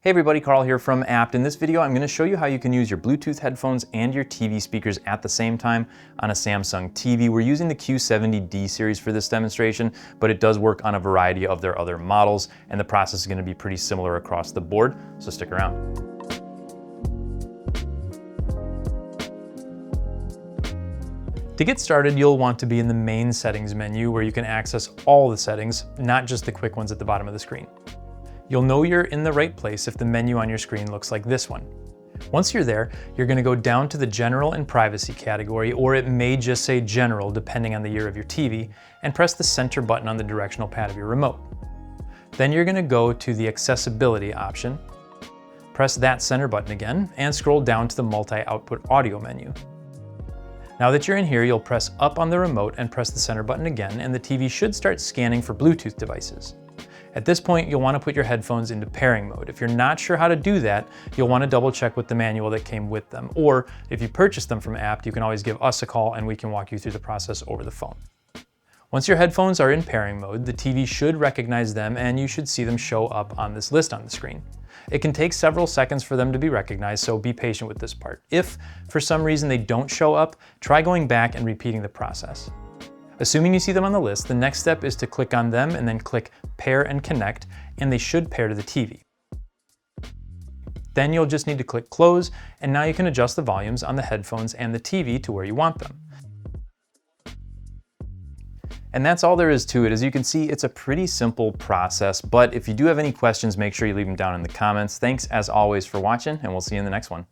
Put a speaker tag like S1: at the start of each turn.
S1: Hey everybody, Carl here from Abt. In this video, I'm going to show you how you can use your Bluetooth headphones and your TV speakers at the same time on a Samsung TV. We're using the Q70D series for this demonstration, but it does work on a variety of their other models, and the process is going to be pretty similar across the board, so stick around. To get started, you'll want to be in the main settings menu where you can access all the settings, not just the quick ones at the bottom of the screen. You'll know you're in the right place if the menu on your screen looks like this one. Once you're there, you're going to go down to the General and Privacy category, or it may just say General depending on the year of your TV, and press the center button on the directional pad of your remote. Then you're going to go to the Accessibility option, press that center button again, and scroll down to the Multi-Output Audio menu. Now that you're in here, you'll press up on the remote and press the center button again, and the TV should start scanning for Bluetooth devices. At this point, you'll want to put your headphones into pairing mode. If you're not sure how to do that, you'll want to double check with the manual that came with them. Or if you purchased them from Abt, you can always give us a call and we can walk you through the process over the phone. Once your headphones are in pairing mode, the TV should recognize them and you should see them show up on this list on the screen. It can take several seconds for them to be recognized, so be patient with this part. If, for some reason, they don't show up, try going back and repeating the process. Assuming you see them on the list, the next step is to click on them and then click Pair and Connect, and they should pair to the TV. Then you'll just need to click Close, and now you can adjust the volumes on the headphones and the TV to where you want them. And that's all there is to it. As you can see, it's a pretty simple process, but if you do have any questions, make sure you leave them down in the comments. Thanks as always for watching, and we'll see you in the next one.